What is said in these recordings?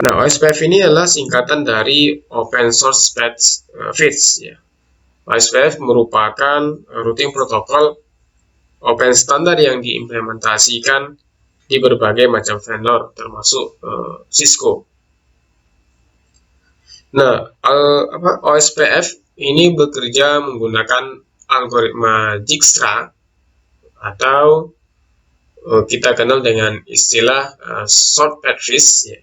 Nah, OSPF ini adalah singkatan dari Open Source Feeds. Ya. OSPF merupakan routing protokol open standar yang diimplementasikan di berbagai macam vendor, termasuk Cisco. Nah, OSPF ini bekerja menggunakan algoritma Dijkstra atau kita kenal dengan istilah short path fees. Ya.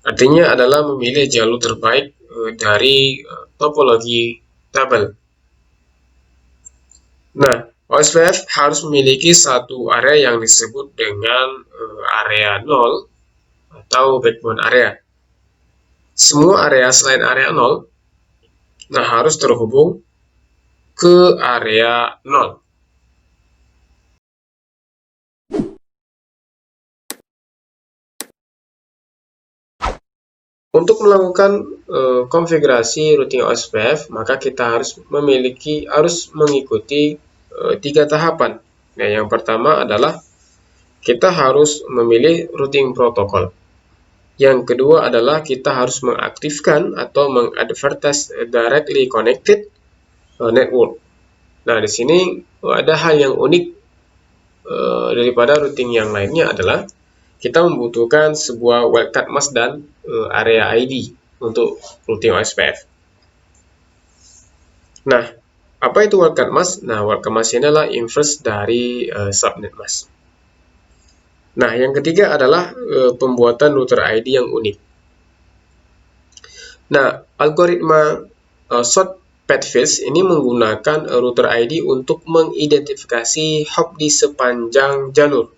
Artinya adalah memilih jalur terbaik dari topologi tabel. Nah, OSPF harus memiliki satu area yang disebut dengan area 0 atau backbone area. Semua area selain area 0 harus terhubung ke area 0. Untuk melakukan konfigurasi routing OSPF, maka kita harus mengikuti 3 tahapan. Nah, yang pertama adalah kita harus memilih routing protokol. Yang kedua adalah kita harus mengaktifkan atau mengadvertise directly connected network. Nah, di sini ada hal yang unik daripada routing yang lainnya adalah kita membutuhkan sebuah wildcard mask dan area ID untuk routing OSPF. Nah, apa itu wildcard mask? Nah, wildcard mask ini adalah inverse dari subnet mask. Nah, yang ketiga adalah pembuatan router ID yang unik. Nah, algoritma short path fees ini menggunakan router ID untuk mengidentifikasi hop di sepanjang jalur.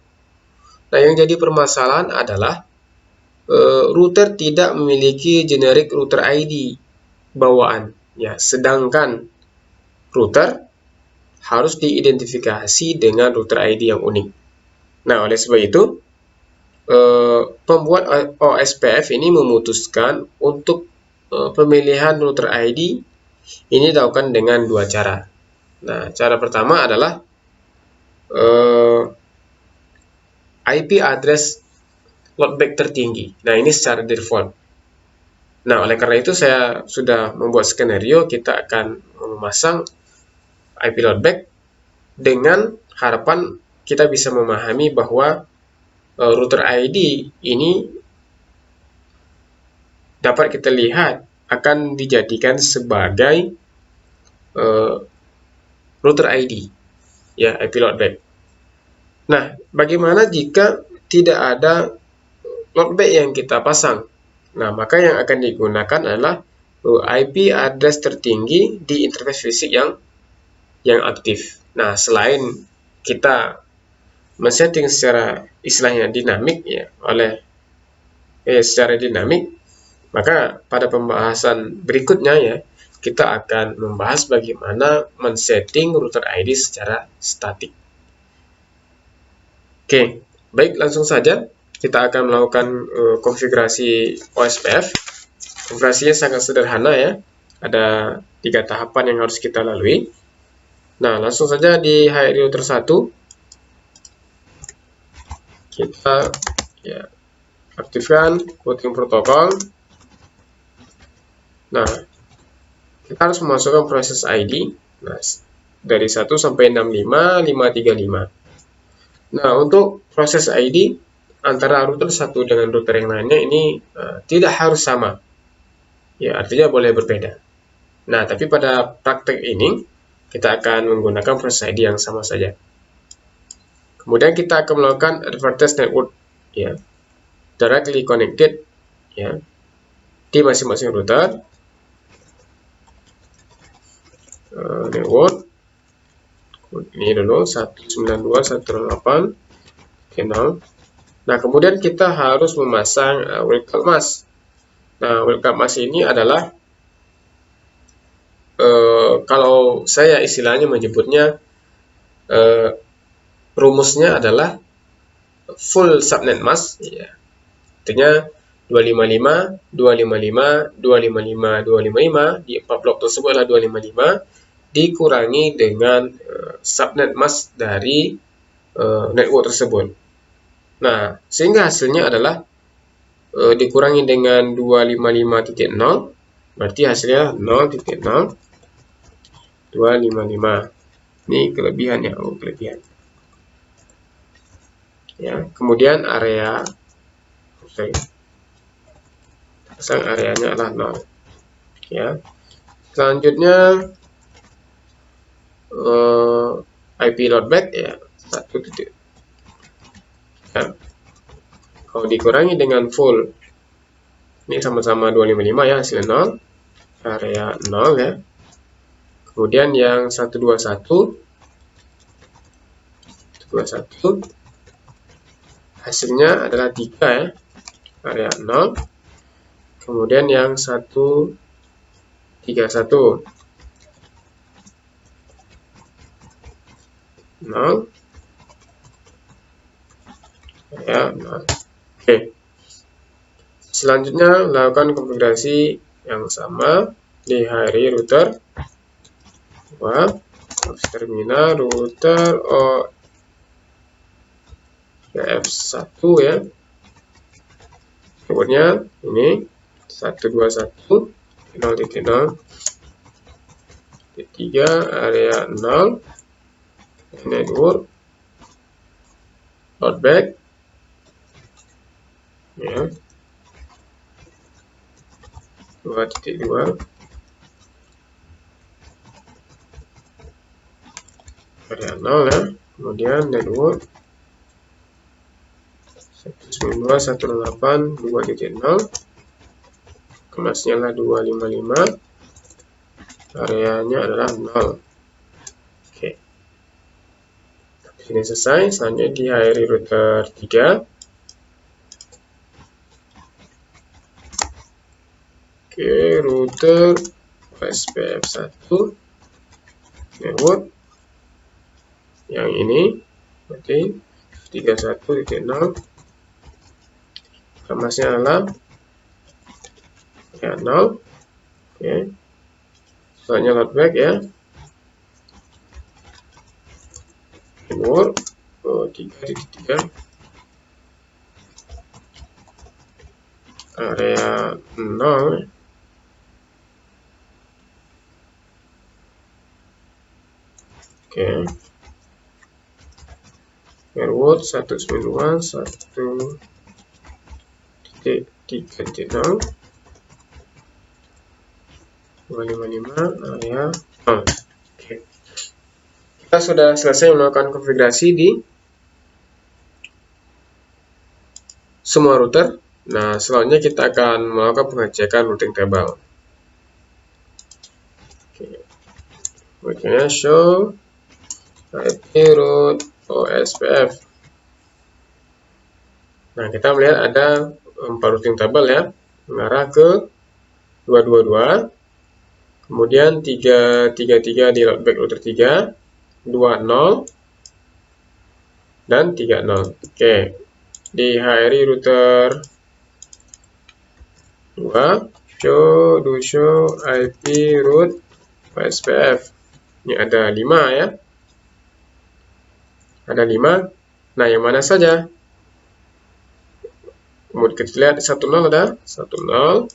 Nah, yang jadi permasalahan adalah router tidak memiliki generic router ID bawaan, ya, sedangkan router harus diidentifikasi dengan router ID yang unik. Nah, oleh sebab itu, pembuat OSPF ini memutuskan untuk pemilihan router ID ini dilakukan dengan 2 cara. Nah, cara pertama adalah IP address loadback tertinggi. Nah, ini secara default. Nah, oleh karena itu saya sudah membuat skenario, kita akan memasang IP loadback dengan harapan kita bisa memahami bahwa router ID ini dapat kita lihat akan dijadikan sebagai router ID, ya, IP loadback. Nah, bagaimana jika tidak ada loadback yang kita pasang? Nah, maka yang akan digunakan adalah IP address tertinggi di interface fisik yang aktif. Nah, selain kita men-setting secara istilahnya dinamik, ya, secara dinamik, maka pada pembahasan berikutnya, ya, kita akan membahas bagaimana men-setting router ID secara statik. Oke, baik, langsung saja kita akan melakukan konfigurasi OSPF. Konfigurasinya sangat sederhana, ya. Ada 3 tahapan yang harus kita lalui. Nah, langsung saja di HRI router 1 kita, ya, aktifkan routing protokol. Nah, kita harus memasukkan proses ID. Nah, dari 1 sampai 65, 535. Nah, untuk proses ID antara router 1 dengan router yang lainnya ini tidak harus sama. Ya, artinya boleh berbeda. Nah, tapi pada praktek ini kita akan menggunakan proses ID yang sama saja. Kemudian kita akan melakukan advertise network, ya, directly connected, ya, di masing-masing router. Network ini dulu 192.168 dikenal. Nah, kemudian kita harus memasang wildcard mask. Nah, wildcard mask ini adalah kalau saya istilahnya menyebutnya rumusnya adalah full subnet mask, ya. Artinya 255, 255, 255, 255, di 4 blok tersebut adalah 255, dikurangi dengan subnet mask dari network tersebut. Nah, sehingga hasilnya adalah dikurangi dengan 255.0, berarti hasilnya 0.0255. Ini kelebihannya, kelebihan. Ya, kemudian area, pasang areanya adalah 0. Ya, selanjutnya IP loadback ya 1 titik. Ya, kalau dikurangi dengan full, ini sama-sama 255 ya, hasilnya 0, area 0 ya. Kemudian yang 121 hasilnya adalah 3 ya, area 0. Kemudian yang 131 0, area 0. Oke. Selanjutnya lakukan konfigurasi yang sama di hari router. Terminal router OSPF 1 ya. Kemudian ini 121 0.0 3 area 0 network loadback ya 2.2 area 0 ya. Kemudian network 192.168.2.0, kemasnya adalah 255, areanya adalah 0. Oke. Ini selesai. Selanjutnya di hari router 3. Oke, router OSPF 1 network yang ini berarti 31.0, kemasnya adalah ya 0. Oke. Soalnya loadback ya. Network 3.3 area 0. Oke. Network 192.1.3.0 255 area 0. Oke. Kita sudah selesai melakukan konfigurasi di semua router. Nah, selanjutnya kita akan melakukan pengecekan routing table. Berikutnya show IP route OSPF. Nah, kita melihat ada 4 routing table ya, mengarah ke 222. Kemudian 333 di loadback router 3, 20 dan 30. Oke. Di HRI router 2 show IP route OSPF. Ini ada 5 ya. Ada 5. Nah, yang mana saja? Kemudian kita lihat 10 ada 10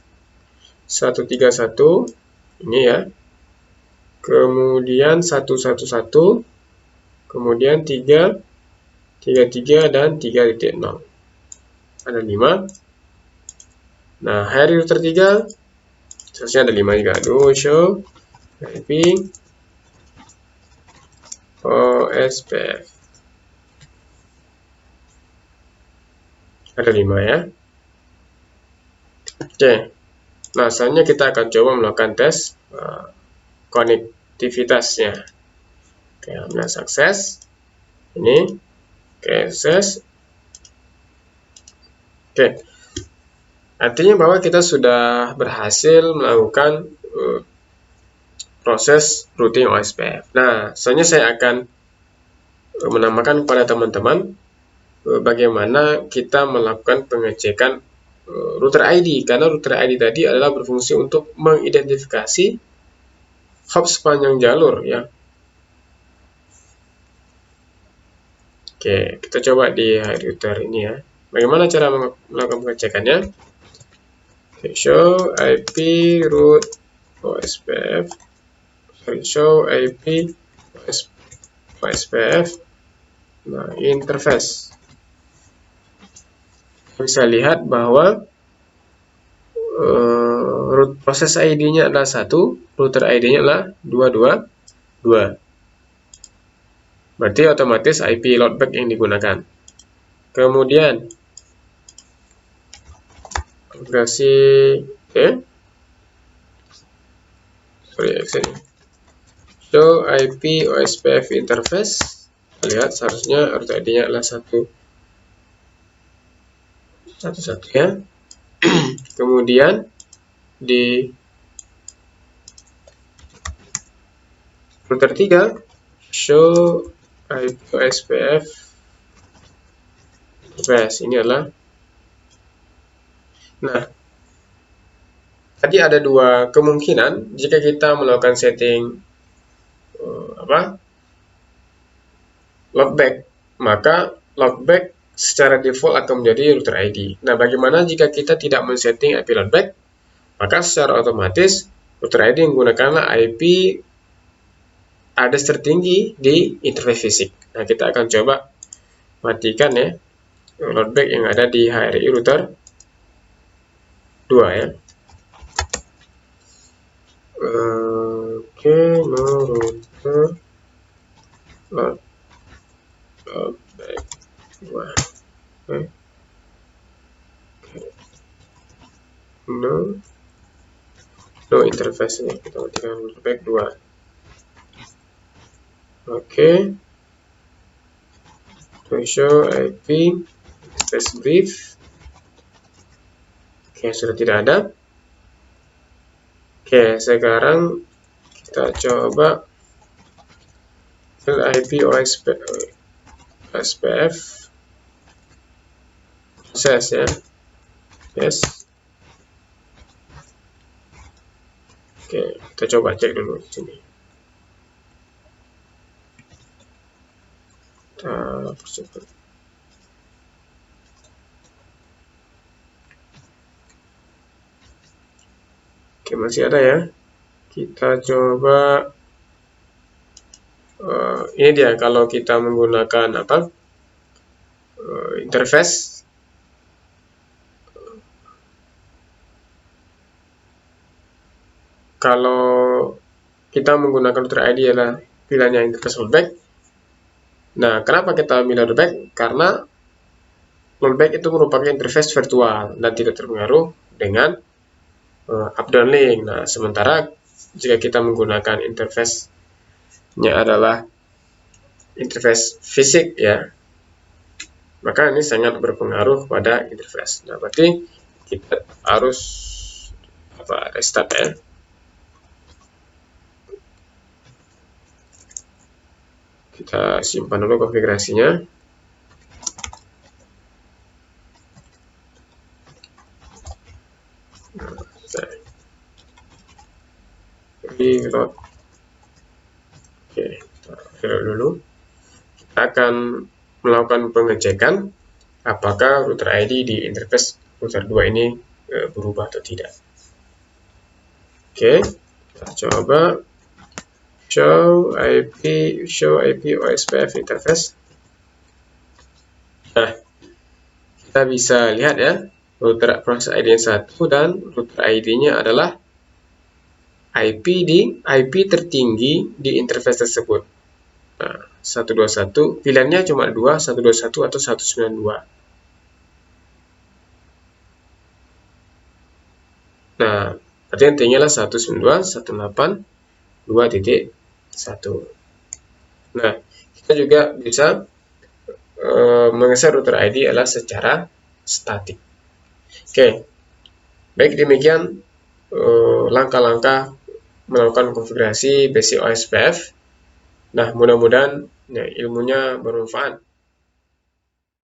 131 ini ya. Kemudian 111, kemudian 3 33 dan 3.0. Ada 5. Nah, hari router 3 seharusnya ada 5 juga. Show IP OSPF. Ada 5 ya. Oke. Nah, selanjutnya kita akan coba melakukan tes konektivitasnya. Oke, nah sukses. Ini. Oke, sukses. Oke. Artinya bahwa kita sudah berhasil melakukan proses routing OSPF. Nah, selanjutnya saya akan menambahkan kepada teman-teman bagaimana kita melakukan pengecekan router ID, karena router ID tadi adalah berfungsi untuk mengidentifikasi hop sepanjang jalur ya. Oke, kita coba di router ini ya. Bagaimana cara melakukan pengecekannya? Show IP root OSPF, show IP OSPF. Nah, interface. Bisa lihat bahwa root proses ID-nya adalah 1, router ID-nya adalah 222. Berarti otomatis IP loadback yang digunakan. Kemudian konfigurasi show IP OSPF interface. Lihat seharusnya root ID-nya adalah 1 ya. Kemudian di router 3 show IP OSPF interface. Ini adalah, nah, tadi ada dua kemungkinan jika kita melakukan setting loadback, maka loadback secara default akan menjadi router ID. Nah, bagaimana jika kita tidak men-setting IP loadback? Maka secara otomatis router ID menggunakanlah IP address tertinggi di interface fisik. Nah, kita akan coba matikan ya loadback yang ada di HRI router 2 ya. Oke, no router loadback 2. No interface nya, kita matikan loadback 2. Oke. Show IP space brief. Oke, sudah tidak ada. Oke, sekarang kita coba IP OSPF proses ya. Yes. Oke, kita coba cek dulu di sini. Kita percepat. Oke, masih ada ya. Kita coba. Ini dia kalau kita menggunakan interface. Kalau kita menggunakan router ID adalah pilihannya interface loadback. Nah, kenapa kita milih loadback? Karena loadback itu merupakan interface virtual dan tidak terpengaruh dengan up-downlink. Nah, sementara jika kita menggunakan interface-nya adalah interface fisik ya, maka ini sangat berpengaruh pada interface. Nah, berarti kita harus restart ya. Kita simpan dulu konfigurasinya. Reload. Oke, kita reload dulu. Kita akan melakukan pengecekan apakah router ID di interface router 2 ini berubah atau tidak. Oke, kita coba show IP OSPF interface. Nah, kita bisa lihat ya, router proses ID 1 dan router ID-nya adalah IP tertinggi di interface tersebut. Nah, 121, pilihannya cuma 2, 121 atau 192. Nah, berarti intinya adalah 192.168.2.1. Nah, kita juga bisa menggeser router ID adalah secara statik. Oke, baik, demikian langkah-langkah melakukan konfigurasi basic OSPF. Nah, mudah-mudahan ilmunya bermanfaat.